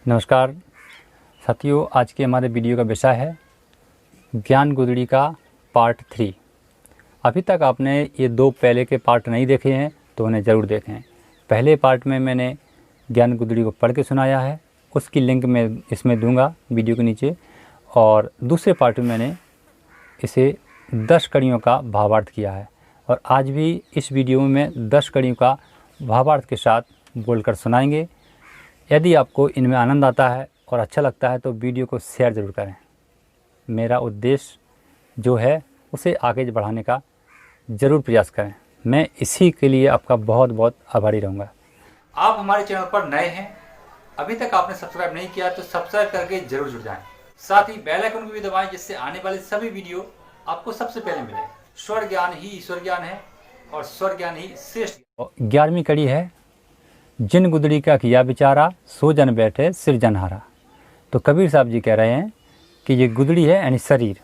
नमस्कार साथियों, आज के हमारे वीडियो का विषय है ज्ञान गुदड़ी का पार्ट 3। अभी तक आपने ये दो पहले के पार्ट नहीं देखे हैं तो उन्हें ज़रूर देखें। पहले पार्ट में मैंने ज्ञान गुदड़ी को पढ़ के सुनाया है, उसकी लिंक मैं इसमें दूंगा वीडियो के नीचे। और दूसरे पार्ट में मैंने इसे 10 कड़ियों का भावार्थ किया है और आज भी इस वीडियो में 10 कड़ियों का भावार्थ के साथ बोलकर सुनाएंगे। यदि आपको इनमें आनंद आता है और अच्छा लगता है तो वीडियो को शेयर ज़रूर करें। मेरा उद्देश्य जो है उसे आगे बढ़ाने का ज़रूर प्रयास करें। मैं इसी के लिए आपका बहुत बहुत आभारी रहूँगा। आप हमारे चैनल पर नए हैं, अभी तक आपने सब्सक्राइब नहीं किया तो सब्सक्राइब करके जरूर जुड़ जाएं। साथ ही बेल आइकन को भी दबाएं जिससे आने वाले सभी वीडियो आपको सबसे पहले मिले। स्वर ज्ञान ही ईश्वर ज्ञान है और स्वर ज्ञान ही श्रेष्ठ। 11वीं कड़ी है जिन गुदड़ी का किया विचारा सो जन बैठे सिर जनहारा। तो कबीर साहब जी कह रहे हैं कि ये गुदड़ी है यानी शरीर।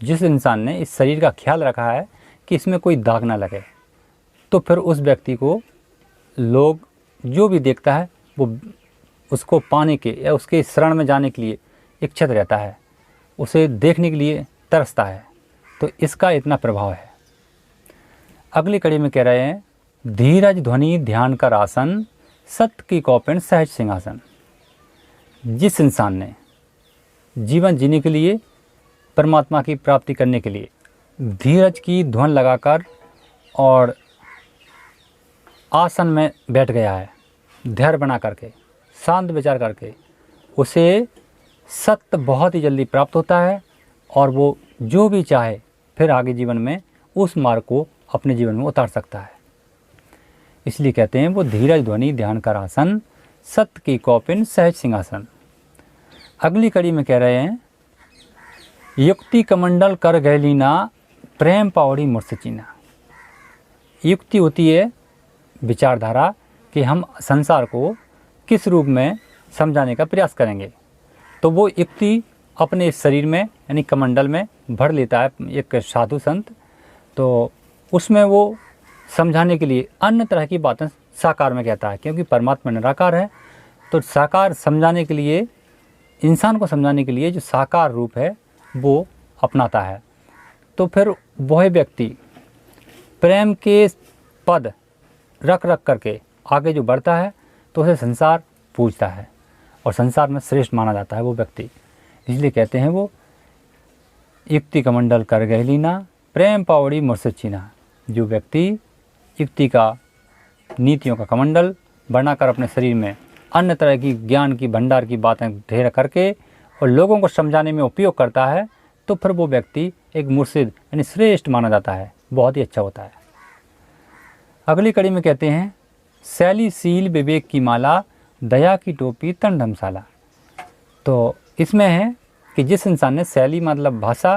जिस इंसान ने इस शरीर का ख्याल रखा है कि इसमें कोई दाग ना लगे तो फिर उस व्यक्ति को लोग जो भी देखता है वो उसको पाने के या उसके शरण में जाने के लिए इच्छुक रहता है, उसे देखने के लिए तरसता है। तो इसका इतना प्रभाव है। अगली कड़ी में कह रहे हैं धीरज ध्वनि ध्यान का आसन सत्य की कौपिन सहज सिंहासन। जिस इंसान ने जीवन जीने के लिए, परमात्मा की प्राप्ति करने के लिए धीरज की ध्वन लगाकर और आसन में बैठ गया है, धैर्य बना करके, शांत विचार करके, उसे सत्य बहुत ही जल्दी प्राप्त होता है और वो जो भी चाहे फिर आगे जीवन में उस मार्ग को अपने जीवन में उतार सकता है। इसलिए कहते हैं वो धीरज ध्वनि ध्यान का आसन सत्य की कौपिन सहज सिंहासन। अगली कड़ी में कह रहे हैं युक्ति कमंडल कर गैलीना प्रेम पावड़ी मुर्सचीना। युक्ति होती है विचारधारा कि हम संसार को किस रूप में समझाने का प्रयास करेंगे। तो वो युक्ति अपने शरीर में यानी कमंडल में भर लेता है एक साधु संत। तो उसमें वो समझाने के लिए अन्य तरह की बातें साकार में कहता है, क्योंकि परमात्मा निराकार है। तो साकार समझाने के लिए, इंसान को समझाने के लिए जो साकार रूप है वो अपनाता है। तो फिर वह व्यक्ति प्रेम के पद रख करके आगे जो बढ़ता है तो उसे संसार पूजता है और संसार में श्रेष्ठ माना जाता है वो व्यक्ति। इसलिए कहते हैं वो युक्ति कमंडल कर गहलीना प्रेम पावड़ी मुर्सचीना। जो व्यक्ति युक्ति का, नीतियों का कमंडल बनाकर अपने शरीर में अन्य तरह की ज्ञान की भंडार की बातें ढेर करके और लोगों को समझाने में उपयोग करता है तो फिर वो व्यक्ति एक मुर्शिद यानी श्रेष्ठ माना जाता है, बहुत ही अच्छा होता है। अगली कड़ी में कहते हैं शैली शील विवेक की माला दया की टोपी तन धर्मशाला। तो इसमें है कि जिस इंसान ने शैली मतलब भाषा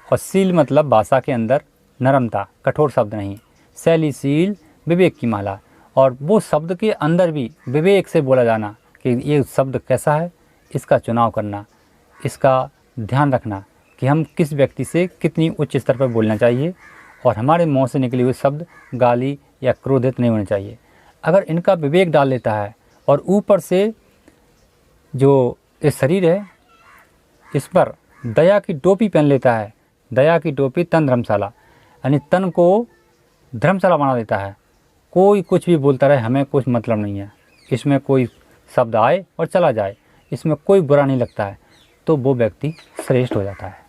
और शील मतलब भाषा के अंदर नरमता, कठोर शब्द नहीं, शैलीशील विवेक की माला, और वो शब्द के अंदर भी विवेक से बोला जाना कि ये शब्द कैसा है, इसका चुनाव करना, इसका ध्यान रखना कि हम किस व्यक्ति से कितनी उच्च स्तर पर बोलना चाहिए और हमारे मुँह से निकले हुए शब्द गाली या क्रोधित नहीं होने चाहिए। अगर इनका विवेक डाल लेता है और ऊपर से जो ये शरीर है इस पर दया की टोपी पहन लेता है, दया की टोपी तन धर्मशाला, यानी तन को धर्मशाला बना देता है। कोई कुछ भी बोलता रहे, हमें कुछ मतलब नहीं है, इसमें कोई शब्द आए और चला जाए, इसमें कोई बुरा नहीं लगता है, तो वो व्यक्ति श्रेष्ठ हो जाता है।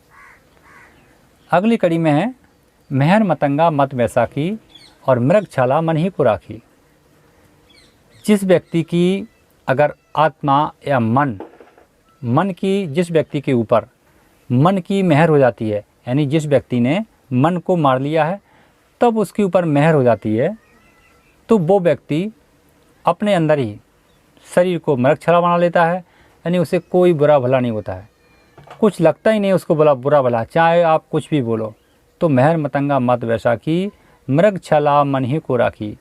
अगली कड़ी में है मेहर मतंगा मत बैसाखी और मृगछाला मन ही को राखी। जिस व्यक्ति की अगर आत्मा या मन की, जिस व्यक्ति के ऊपर मन की मेहर हो जाती है, यानी जिस व्यक्ति ने मन को मार लिया है तब उसके ऊपर मेहर हो जाती है, तो वो व्यक्ति अपने अंदर ही शरीर को मृगछाला बना लेता है, यानी उसे कोई बुरा भला नहीं होता है, कुछ लगता ही नहीं उसको बुरा भला, चाहे आप कुछ भी बोलो। तो मेहर मतंगा मत बैसाखी मृगछाला मन ही को राखी।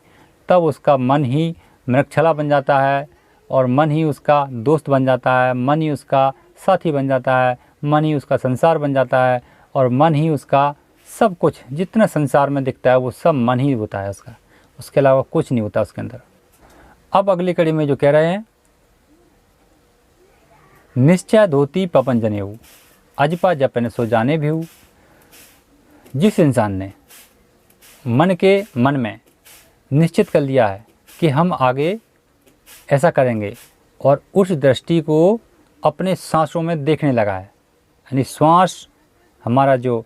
तब उसका मन ही मृगछाला बन जाता है और मन ही उसका दोस्त बन जाता है, मन ही उसका साथी बन जाता है, मन ही उसका संसार बन जाता है और मन ही उसका सब कुछ, जितना संसार में दिखता है वो सब मन ही होता है उसका, उसके अलावा कुछ नहीं होता उसके अंदर। अब अगली कड़ी में जो कह रहे हैं निश्चय धोती पवन जनेऊ, अजपा जपन सो जाने भी। जिस इंसान ने मन में निश्चित कर लिया है कि हम आगे ऐसा करेंगे और उस दृष्टि को अपने सांसों में देखने लगा है, यानी श्वास हमारा जो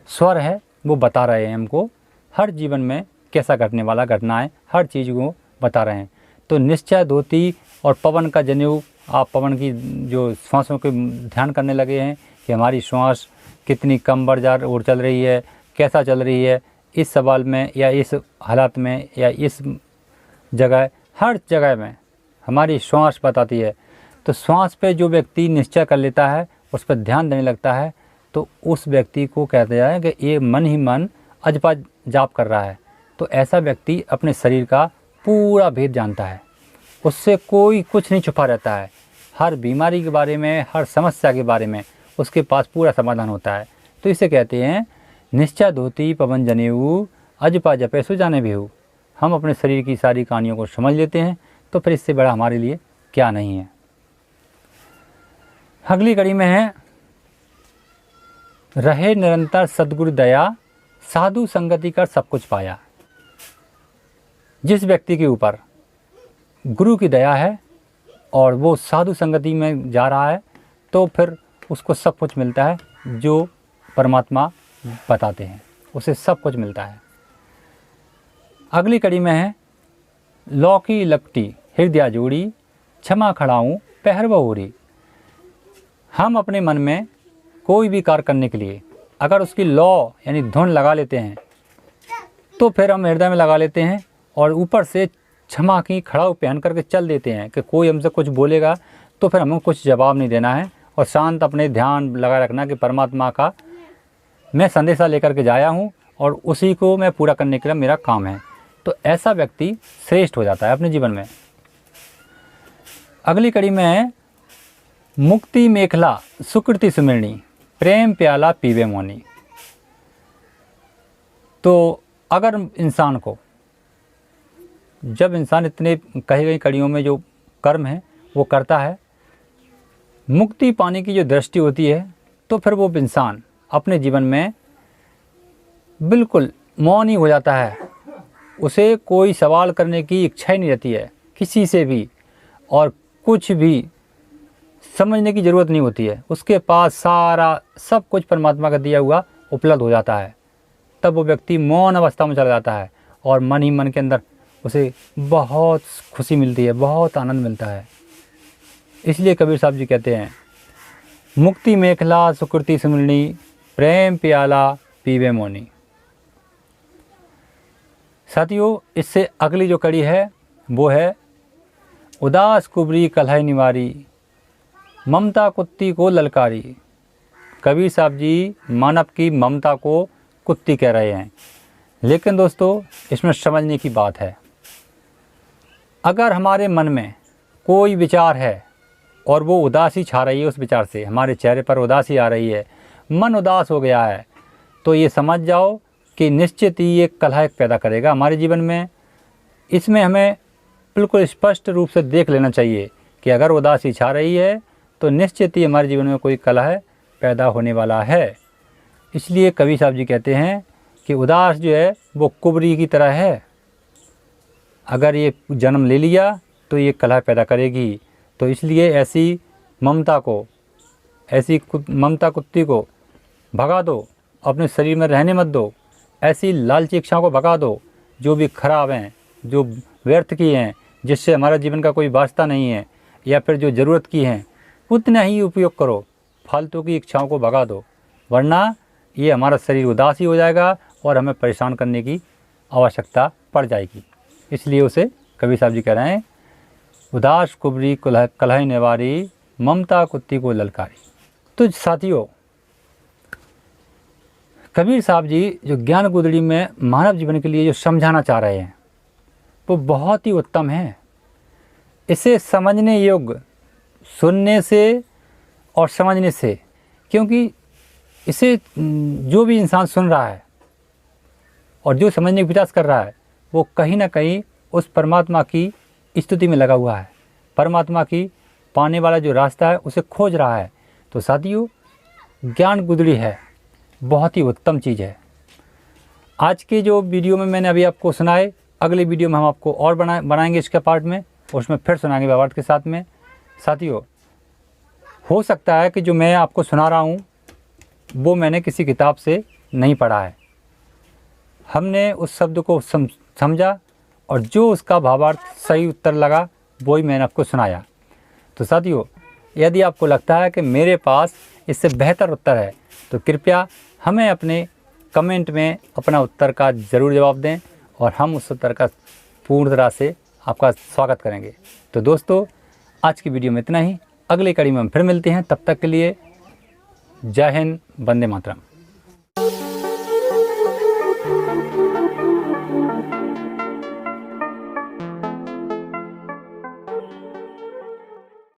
स्वर है वो बता रहे हैं हमको हर जीवन में कैसा घटने वाला घटनाएं, हर चीज़ को बता रहे हैं। तो निश्चय धोती और पवन का जनेऊ, आप पवन की जो श्वासों के ध्यान करने लगे हैं कि हमारी श्वास कितनी कम बार और चल रही है, कैसा चल रही है, इस सवाल में या इस हालात में या इस जगह, हर जगह में हमारी श्वास बताती है। तो श्वास पे जो व्यक्ति निश्चय कर लेता है, उस पर ध्यान देने लगता है, तो उस व्यक्ति को कहते हैं कि ये मन ही मन अजपा जाप कर रहा है। तो ऐसा व्यक्ति अपने शरीर का पूरा भेद जानता है, उससे कोई कुछ नहीं छुपा रहता है। हर बीमारी के बारे में, हर समस्या के बारे में उसके पास पूरा समाधान होता है। तो इसे कहते हैं निश्चय धोती पवन जनेऊ, अजपा जपे सो जाने भी। हम अपने शरीर की सारी कहानियों को समझ लेते हैं, तो फिर इससे बड़ा हमारे लिए क्या नहीं है। अगली कड़ी में है रहे निरंतर सद्गुरु दया, साधु संगति कर सब कुछ पाया। जिस व्यक्ति के ऊपर गुरु की दया है और वो साधु संगति में जा रहा है, तो फिर उसको सब कुछ मिलता है जो परमात्मा बताते हैं, उसे सब कुछ मिलता है। अगली कड़ी में है लौकी लपटी हृदय जोड़ी, क्षमा खड़ाऊँ पहर बहोरी। हम अपने मन में कोई भी कार्य करने के लिए अगर उसकी लौ यानी धुन लगा लेते हैं, तो फिर हम हृदय में लगा लेते हैं और ऊपर से क्षमा की खड़ाऊ पहन करके चल देते हैं कि कोई हमसे कुछ बोलेगा तो फिर हमें कुछ जवाब नहीं देना है और शांत अपने ध्यान लगा रखना कि परमात्मा का मैं संदेशा लेकर के जाया हूँ और उसी को मैं पूरा करने के लिए मेरा काम है। तो ऐसा व्यक्ति श्रेष्ठ हो जाता है अपने जीवन में। अगली कड़ी में है मुक्ति मेखला सुकृति सुमिरनी, प्रेम प्याला पीवे मौनी। तो अगर इंसान को, जब इंसान इतने कही गई कड़ियों में जो कर्म है वो करता है, मुक्ति पाने की जो दृष्टि होती है, तो फिर वो इंसान अपने जीवन में बिल्कुल मौन ही हो जाता है। उसे कोई सवाल करने की इच्छा ही नहीं रहती है किसी से भी, और कुछ भी समझने की ज़रूरत नहीं होती है। उसके पास सारा सब कुछ परमात्मा का दिया हुआ उपलब्ध हो जाता है। तब वो व्यक्ति मौन अवस्था में चला जाता है और मन ही मन के अंदर उसे बहुत खुशी मिलती है, बहुत आनंद मिलता है। इसलिए कबीर साहब जी कहते हैं मुक्ति मेखला सुकृति सुमिरनी, प्रेम प्याला पीवे मौनी। साथियों, इससे अगली जो कड़ी है वो है उदास कुबरी कलह निवारी, ममता कुत्ती को ललकारी। कबीर साहब जी मानव की ममता को कुत्ती कह रहे हैं, लेकिन दोस्तों इसमें समझने की बात है। अगर हमारे मन में कोई विचार है और वो उदासी छा रही है, उस विचार से हमारे चेहरे पर उदासी आ रही है, मन उदास हो गया है, तो ये समझ जाओ कि निश्चित ही ये कलह पैदा करेगा हमारे जीवन में। इसमें हमें बिल्कुल स्पष्ट रूप से देख लेना चाहिए कि अगर उदासी छा रही है तो निश्चित ही हमारे जीवन में कोई कलह पैदा होने वाला है। इसलिए कबीर साहब जी कहते हैं कि उदास जो है वो कुबरी की तरह है, अगर ये जन्म ले लिया तो ये कलह पैदा करेगी। तो इसलिए ऐसी ममता कुत्ती को भगा दो, अपने शरीर में रहने मत दो। ऐसी लालची इच्छाओं को भगा दो जो भी खराब हैं, जो व्यर्थ की हैं, जिससे हमारा जीवन का कोई वास्ता नहीं है, या फिर जो ज़रूरत की हैं उतना ही उपयोग करो। फालतू की इच्छाओं को भगा दो, वरना ये हमारा शरीर उदास ही हो जाएगा और हमें परेशान करने की आवश्यकता पड़ जाएगी। इसलिए उसे कबीर साहब जी कह रहे हैं उदास कुबरी कलह निवारी, ममता कुत्ती को ललकारी। तो साथियों, कबीर साहब जी जो ज्ञान गुदड़ी में मानव जीवन के लिए जो समझाना चाह रहे हैं वो बहुत ही उत्तम है। इसे समझने योग्य सुनने से और समझने से, क्योंकि इसे जो भी इंसान सुन रहा है और जो समझने का प्रयास कर रहा है वो कहीं ना कहीं उस परमात्मा की स्तुति में लगा हुआ है, परमात्मा की पाने वाला जो रास्ता है उसे खोज रहा है। तो साथियों, ज्ञान गुदड़ी है, बहुत ही उत्तम चीज़ है। आज के जो वीडियो में मैंने अभी आपको सुनाए, अगले वीडियो में हम आपको और बनाएंगे इसके पार्ट में, उसमें फिर सुनाएंगे भावार्थ के साथ में। साथियों, हो सकता है कि जो मैं आपको सुना रहा हूँ वो मैंने किसी किताब से नहीं पढ़ा है। हमने उस शब्द को समझा और जो उसका भावार्थ सही उत्तर लगा वो ही मैंने आपको सुनाया। तो साथियों, यदि आपको लगता है कि मेरे पास इससे बेहतर उत्तर है तो कृपया हमें अपने कमेंट में अपना उत्तर का ज़रूर जवाब दें और हम उस उत्तर का पूर्ण तरह से आपका स्वागत करेंगे। तो दोस्तों, आज की वीडियो में इतना ही। अगली कड़ी में हम फिर मिलते हैं। तब तक के लिए जय हिंद, वंदे मातरम।